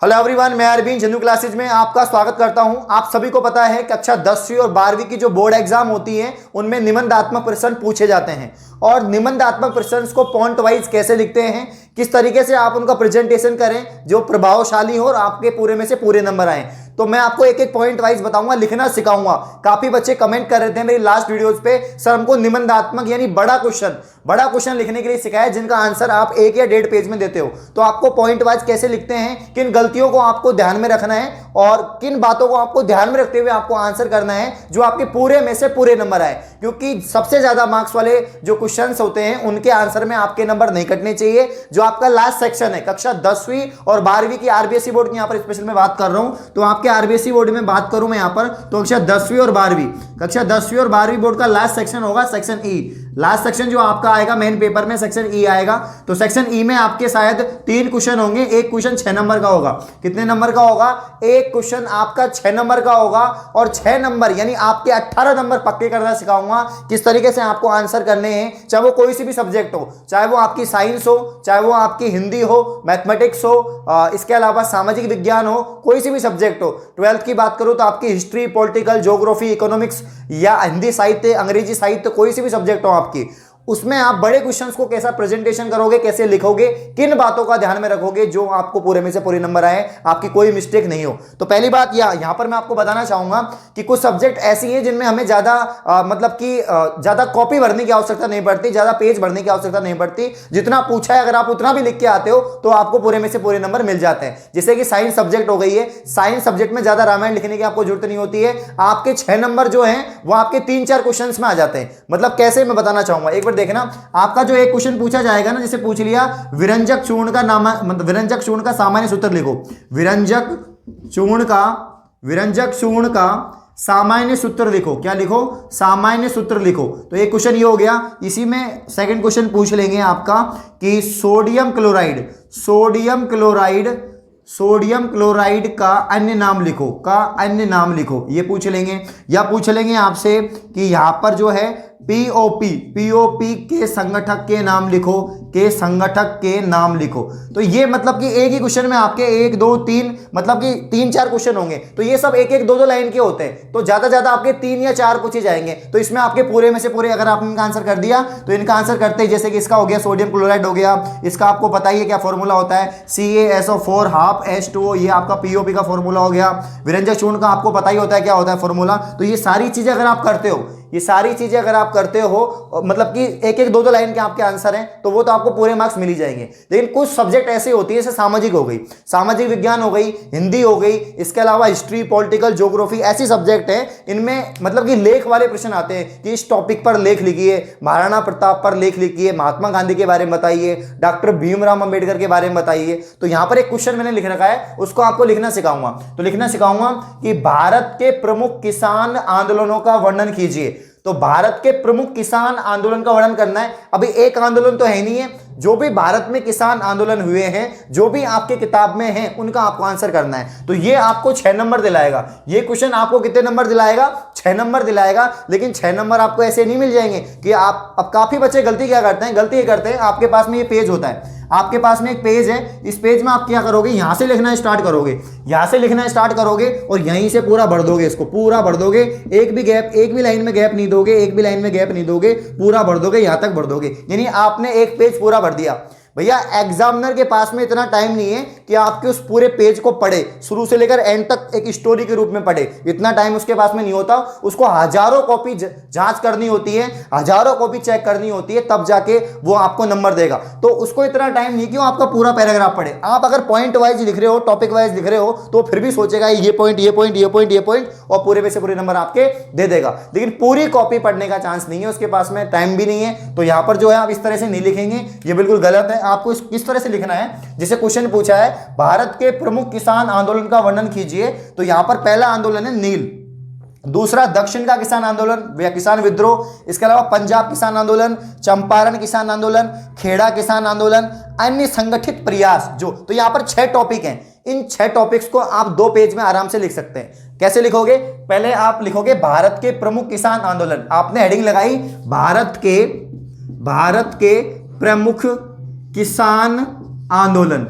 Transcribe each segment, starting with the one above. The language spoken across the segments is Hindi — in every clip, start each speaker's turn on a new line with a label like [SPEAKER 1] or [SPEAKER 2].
[SPEAKER 1] हेलो एवरीवन, मैं अरविंद जन्नू क्लासेज में आपका स्वागत करता हूं। आप सभी को पता है कक्षा 10वीं और 12वीं की जो बोर्ड एग्जाम होती है उनमें निबंधात्मक प्रश्न पूछे जाते हैं और निबंधात्मक प्रश्न को पॉइंट वाइज कैसे लिखते हैं, किस तरीके से आप उनका प्रेजेंटेशन करें जो प्रभावशाली हो और आपके पूरे में से पूरे नंबर आए। तो मैं आपको एक एक पॉइंट वाइज बताऊंगा, लिखना सिखाऊंगा। काफी बच्चे कमेंट कर रहे थे मेरी लास्ट वीडियोस पे, सर हमको निबंधात्मक यानी बड़ा क्वेश्चन लिखने के लिए सिखाया जिनका आंसर आप 1 या 1.5 पेज में देते हो। तो आपको पॉइंट वाइज कैसे लिखते हैं, किन गलतियों को आपको ध्यान में रखना है और किन बातों को आपको ध्यान में रखते हुए आपको आंसर करना है जो आपके पूरे में से पूरे नंबर आए। क्योंकि सबसे ज्यादा मार्क्स वाले जो क्वेश्चंस होते हैं उनके आंसर में आपके नंबर नहीं कटने चाहिए। जो आपका लास्ट सेक्शन है कक्षा 10वीं और 12वीं की आरबीएसई बोर्ड की यहां पर स्पेशल में बात कर रहा हूं, तो आपके आरबीएसई बोर्ड में बात करूं मैं यहां पर, तो कक्षा 10वीं और 12वीं बोर्ड का लास्ट सेक्शन होगा सेक्शन ई। लास्ट सेक्शन जो आपका आएगा मेन पेपर में सेक्शन ई आएगा। तो सेक्शन ई में आपके शायद 3 क्वेश्चन होंगे। एक क्वेश्चन 6 नंबर का होगा। कितने नंबर का होगा? एक क्वेश्चन आपका 6 नंबर का होगा और 6 नंबर यानी आपके 18 नंबर पक्के करना सिखाऊंगा किस तरीके से आपको आंसर करने हैं, चाहे वो कोई सी भी सब्जेक्ट हो, चाहे वो आपकी साइंस हो, चाहे वो आपकी हिंदी हो, मैथमेटिक्स हो, इसके अलावा सामाजिक विज्ञान हो, कोई सी भी सब्जेक्ट हो। 12th की बात करूं तो आपकी हिस्ट्री, पॉलिटिकल, ज्योग्राफी, इकोनॉमिक्स या हिंदी साहित्य, अंग्रेजी साहित्य, कोई सी भी सब्जेक्ट हो आपकी, उसमें आप बड़े क्वेश्चंस को कैसा प्रेजेंटेशन करोगे, कैसे लिखोगे, किन बातों का ध्यान में रखोगे जो आपको पूरे में से पूरे नंबर आए, आपकी कोई मिस्टेक नहीं हो। तो पहली बात यहां पर मैं आपको बताना चाहूंगा कि कुछ सब्जेक्ट ऐसी हैं जिनमें हमें ज्यादा कॉपी भरने की आवश्यकता नहीं पड़ती, ज्यादा पेज भरने की आवश्यकता नहीं पड़ती। जितना पूछा है अगर आप उतना भी लिख के आते हो तो आपको पूरे में से पूरे नंबर मिल जाते हैं। जैसे कि साइंस सब्जेक्ट हो गई है, साइंस सब्जेक्ट में ज्यादा रामायण लिखने की आपको जरूरत नहीं होती है। आपके 6 नंबर जो है वो आपके 3-4 क्वेश्चन में आ जाते हैं। मतलब कैसे, मैं बताना चाहूंगा। एक बार देखना, आपका जो एक क्वेश्चन पूछा जाएगा ना, जैसे पूछ लिया विरंजक चूर्ण का नाम, मतलब विरंजक चूर्ण का सामान्य सूत्र लिखो। विरंजक चूर्ण का सामान्य सूत्र लिखो। क्या लिखो? सामान्य सूत्र लिखो। तो एक क्वेश्चन ये हो गया। इसी में सेकंड क्वेश्चन पूछ लेंगे आपका कि सोडियम क्लोराइड का अन्य नाम लिखो। ये पूछ लेंगे। या पूछ लेंगे आपसे कि यहां पर जो है पीओपी के संगठक के नाम लिखो। तो ये मतलब कि एक ही क्वेश्चन में आपके 1 2 3 मतलब कि 3-4 क्वेश्चन होंगे। तो ये सब 1-1 2-2 लाइन के होते हैं। तो ज्यादा आपके 3 या 4 पूछे जाएंगे। तो इसमें आपके पूरे में से पूरे अगर आपने इनका आंसर कर दिया तो इनका आंसर करते ही, जैसे कि इसका हो गया सोडियम क्लोराइड हो गया, इसका आपको पता ही है क्या फॉर्मूला होता है, CaSO4 ½ H2O, ये आपका पीओपी का फॉर्मूला हो गया। विरंजक चूर्ण का आपको पता ही होता है क्या होता है फॉर्मूला। तो ये सारी चीजें अगर आप करते हो, मतलब कि 1-1 2-2 लाइन के आपके आंसर हैं, तो वो तो आपको पूरे मार्क्स मिल ही जाएंगे। लेकिन कुछ सब्जेक्ट ऐसे होती है, जैसे सामाजिक हो गई, सामाजिक विज्ञान हो गई, हिंदी हो गई, इसके अलावा हिस्ट्री, पॉलिटिकल, ज्योग्राफी, ऐसी सब्जेक्ट है इनमें मतलब कि लेख वाले प्रश्न आते हैं कि इस टॉपिक पर लेख लिखिए, महाराणा प्रताप पर लेख लिखिए, महात्मा गांधी के बारे में बताइए, डॉक्टर भीमराव अंबेडकर के बारे में बताइए। तो यहां पर एक क्वेश्चन मैंने लिख रखा है, उसको आपको लिखना सिखाऊंगा। तो लिखना सिखाऊंगा कि भारत के प्रमुख किसान आंदोलनों का वर्णन कीजिए। तो भारत के प्रमुख किसान आंदोलन का वर्णन करना है। अभी एक आंदोलन तो है नहीं है, जो भी भारत में किसान आंदोलन हुए हैं, जो भी आपके किताब में हैं, उनका आपको आंसर करना है। तो ये आपको 6 नंबर दिलाएगा। ये क्वेश्चन आपको कितने नंबर दिलाएगा? 6 नंबर दिलाएगा। लेकिन 6 नंबर आपको ऐसे नहीं मिल जाएंगे कि आप, अब काफी बच्चे गलती क्या करते हैं, आपके पास में ये पेज होता है, आपके पास में एक पेज है, इस पेज में आप क्या करोगे, यहां से लिखना स्टार्ट करोगे और यहीं से पूरा भर दोगे, इसको पूरा भर दोगे। एक भी लाइन में गैप नहीं दोगे, पूरा भर दोगे, यहां तक भर दोगे। यानी आपने एक पेज पूरा भर दिया। भैया एग्जामिनर के पास में इतना टाइम नहीं है कि आपके उस पूरे पेज को पढ़े, शुरू से लेकर एंड तक एक स्टोरी के रूप में पढ़े। इतना टाइम उसके पास में नहीं होता। उसको हजारों कॉपी जांच करनी होती है, हजारों कॉपी चेक करनी होती है, तब जाके वो आपको नंबर देगा। तो उसको इतना टाइम नहीं कि वो आपका पूरा पैराग्राफ पढ़े। आप अगर पॉइंट वाइज लिख रहे हो, टॉपिक वाइज लिख रहे हो, तो फिर भी सोचेगा ये पॉइंट और पूरे में से पूरे नंबर आपके दे देगा। लेकिन पूरी कॉपी पढ़ने का चांस नहीं है उसके पास में, टाइम भी नहीं है। तो यहां पर जो है आप इस तरह से नहीं लिखेंगे, ये बिल्कुल गलत है। आपको किस तरह से लिखना है, जैसे क्वेश्चन पूछा है भारत के प्रमुख किसान आंदोलन का वर्णन कीजिए। तो यहां पर पहला आंदोलन है नील, दूसरा दक्षिण का किसान आंदोलन या किसान विद्रोह, इसके अलावा पंजाब किसान आंदोलन, चंपारण किसान आंदोलन, खेड़ा किसान आंदोलन, अन्य संगठित प्रयास। तो यहां पर 6 टॉपिक हैं। इन 6 टॉपिक्स को आप 2 पेज में आराम से लिख सकते हैं। कैसे लिखोगे? पहले आप लिखोगे भारत के प्रमुख किसान आंदोलन, आपने हेडिंग लगाई भारत के प्रमुख किसान आंदोलन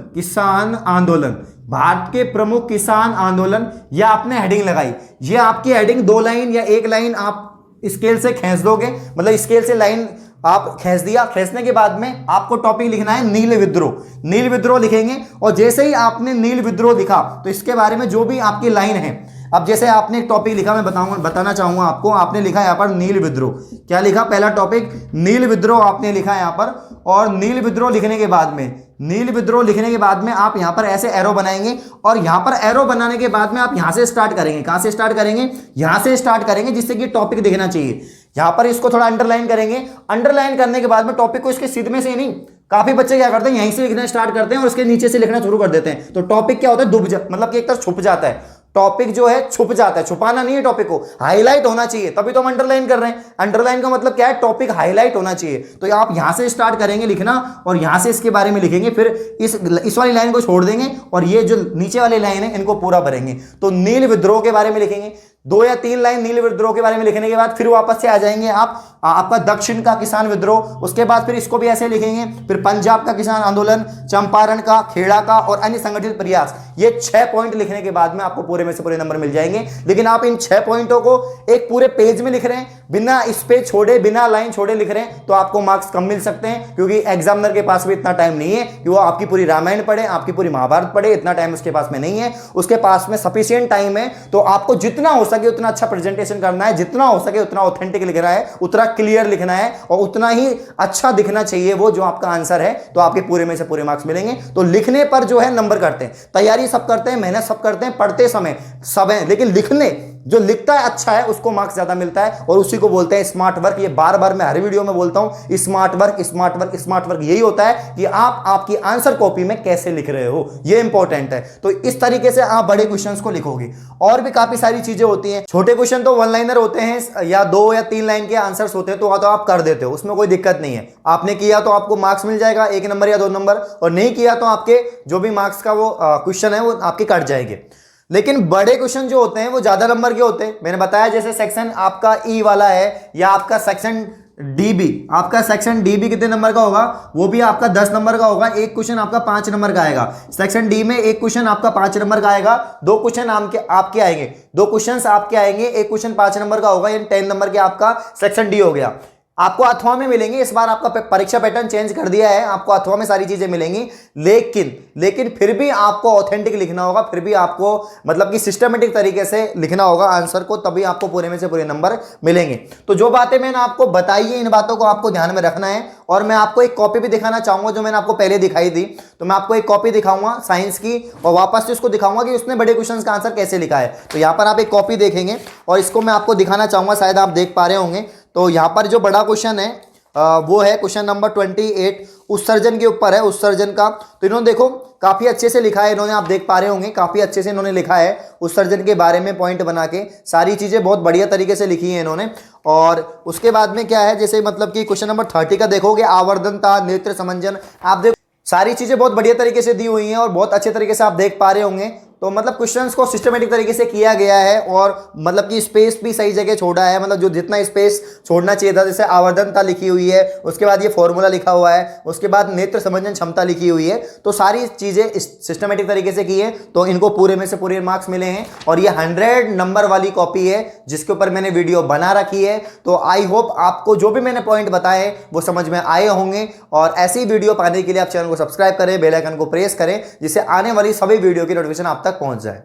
[SPEAKER 1] भारत के प्रमुख किसान आंदोलन, या आपने हेडिंग लगाई। ये आपकी हेडिंग 2 लाइन या 1 लाइन आप स्केल से खींच दोगे, मतलब स्केल से लाइन आप खींच दिया। खींचने के बाद में आपको टॉपिक लिखना है नील विद्रोह। नील विद्रोह लिखेंगे और जैसे ही आपने नील विद्रोह लिखा तो इसके बारे में जो भी आपकी लाइन है, अब जैसे आपने एक टॉपिक लिखा, मैं बताना चाहूंगा आपको। आपने लिखा यहाँ पर नील विद्रोह। क्या लिखा? पहला टॉपिक नील विद्रोह आपने लिखा है यहाँ पर। और नील विद्रोह लिखने के बाद में, नील विद्रोह लिखने के बाद में आप यहां पर ऐसे एरो बनाएंगे और यहां पर एरो बनाने के बाद में आप यहां से स्टार्ट करेंगे। कहां से स्टार्ट करेंगे? यहां से स्टार्ट करेंगे, जिससे कि टॉपिक दिखना चाहिए। यहां पर इसको थोड़ा अंडरलाइन करेंगे। अंडरलाइन करने के बाद में टॉपिक को इसके सीध में से नहीं, काफी बच्चे क्या करते हैं, यहीं से लिखना स्टार्ट करते हैं और उसके नीचे से लिखना शुरू कर देते हैं। तो टॉपिक क्या होता है, मतलब कि एक तरह छुप जाता है। टॉपिक जो है छुप जाता है। छुपाना नहीं है टॉपिक को, हाईलाइट होना चाहिए, तभी तो हम अंडरलाइन कर रहे हैं। अंडरलाइन का मतलब क्या है? टॉपिक हाईलाइट होना चाहिए। तो आप यहां से स्टार्ट करेंगे लिखना और यहां से इसके बारे में लिखेंगे, फिर इस वाली लाइन को छोड़ देंगे और ये जो नीचे वाली लाइन है इनको पूरा भरेंगे। तो नील विद्रोह के बारे में लिखेंगे 2 या 3 लाइन नील विद्रोह के बारे में लिखने के बाद फिर वापस से आ जाएंगे आपका दक्षिण का किसान विद्रोह। उसके बाद फिर इसको भी ऐसे लिखेंगे, फिर पंजाब का किसान आंदोलन, चंपारण का, खेड़ा का और अन्य संगठित प्रयास। ये 6 पॉइंट लिखने के बाद में आपको पूरे में से पूरे नंबर मिल जाएंगे। लेकिन आप इन 6 पॉइंटों को एक पूरे पेज में लिख रहे हैं, बिना स्पेस छोड़े, बिना लाइन छोड़े लिख रहे हैं, तो आपको मार्क्स कम मिल सकते हैं, क्योंकि एग्जामिनर के पास भी इतना टाइम नहीं है कि वो आपकी पूरी रामायण पढ़े, आपकी पूरी महाभारत पढ़े। इतना टाइम उसके पास में नहीं है। उसके पास में सफिशिएंट टाइम है। तो आपको जितना हो सके उतना अच्छा प्रेजेंटेशन करना है, जितना हो सके उतना ऑथेंटिक लिखना है, उतना क्लियर लिखना है और उतना ही अच्छा दिखना चाहिए वो जो आपका आंसर है। तो आपके पूरे में से पूरे मार्क्स मिलेंगे। तो लिखने पर जो है नंबर करते हैं, तैयारी सब करते हैं, मेहनत सब करते हैं, पढ़ते समय सब है, लेकिन लिखने, जो लिखता है अच्छा है उसको मार्क्स ज्यादा मिलता है और उसी को बोलते हैं स्मार्ट वर्क। ये बार बार मैं हर वीडियो में बोलता हूं, smart work, smart work, smart work. यही होता है कि आप आपकी आंसर कॉपी में कैसे लिख रहे हो, ये इंपॉर्टेंट है। तो इस तरीके से आप बड़े क्वेश्चंस को लिखोगे। और भी काफी सारी चीजें होती हैं। छोटे क्वेश्चन तो 1 लाइनर होते हैं या 2 या 3 लाइन के आंसर्स होते हैं, तो आप कर देते हो, उसमें कोई दिक्कत नहीं है। आपने किया तो आपको मार्क्स मिल जाएगा 1 नंबर या 2 नंबर, और नहीं किया तो आपके जो भी मार्क्स का वो क्वेश्चन है वो आपके कट जाएंगे। लेकिन बड़े क्वेश्चन जो होते हैं वो ज्यादा नंबर के होते हैं। मैंने बताया जैसे सेक्शन आपका ई वाला है या आपका सेक्शन डीबी, आपका सेक्शन डीबी कितने नंबर का होगा? वो भी आपका 10 नंबर का होगा। एक क्वेश्चन आपका 5 नंबर का आएगा। सेक्शन डी में एक क्वेश्चन आपका 5 नंबर का आएगा, 2 क्वेश्चन आपके आएंगे, 2 क्वेश्चन आपके आएंगे, एक क्वेश्चन 5 नंबर का होगा, यानी 10 नंबर के आपका सेक्शन डी हो गया। आपको अथवा में मिलेंगे। इस बार आपका परीक्षा पैटर्न चेंज कर दिया है, आपको अथवा में सारी चीजें मिलेंगी। लेकिन फिर भी आपको ऑथेंटिक लिखना होगा, फिर भी आपको मतलब कि सिस्टमेटिक तरीके से लिखना होगा आंसर को, तभी आपको पूरे में से पूरे नंबर मिलेंगे। तो जो बातें मैंने आपको बताई है, इन बातों को आपको ध्यान में रखना है। और मैं आपको एक कॉपी भी दिखाना चाहूंगा जो मैंने आपको पहले दिखाई थी। तो मैं आपको एक कॉपी दिखाऊंगा साइंस की और वापस से उसको दिखाऊंगा कि उसने बड़े क्वेश्चन का आंसर कैसे लिखा है। तो यहाँ पर आप एक कॉपी देखेंगे और इसको मैं आपको दिखाना चाहूंगा, शायद आप देख पा रहे होंगे। तो यहाँ पर जो बड़ा क्वेश्चन है वो है क्वेश्चन नंबर 28, उत्सर्जन के ऊपर है, उत्सर्जन का। तो इन्होंने देखो काफी अच्छे से लिखा है इन्होंने, आप देख पा रहे होंगे काफी अच्छे से इन्होंने लिखा है उत्सर्जन के बारे में, पॉइंट बना के सारी चीजें बहुत बढ़िया तरीके से लिखी है इन्होंने। और उसके बाद में क्या है, जैसे मतलब कि क्वेश्चन नंबर 30 का देखोगे, आवर्धनता, नेत्र समंजन, आप देखो सारी चीजें बहुत बढ़िया तरीके से दी हुई हैं और बहुत अच्छे तरीके से आप देख पा रहे होंगे। तो मतलब क्वेश्चंस को सिस्टमेटिक तरीके से किया गया है और मतलब कि स्पेस भी सही जगह छोड़ा है, मतलब जो जितना स्पेस छोड़ना चाहिए था। जैसे आवर्धनता लिखी हुई है, उसके बाद ये फॉर्मूला लिखा हुआ है, उसके बाद नेत्र समंजन क्षमता लिखी हुई है। तो सारी चीजें सिस्टमेटिक तरीके से की है, तो इनको पूरे में से पूरे मार्क्स मिले हैं। और ये 100 नंबर वाली कॉपी है जिसके ऊपर मैंने वीडियो बना रखी है। तो आई होप आपको जो भी मैंने पॉइंट बताए वो समझ में आए होंगे। और ऐसी वीडियो पाने के लिए आप चैनल को सब्सक्राइब करें, बेल आइकन को प्रेस करें, जिससे आने वाली सभी वीडियो की नोटिफिकेशन आप तक पहुंच जाए।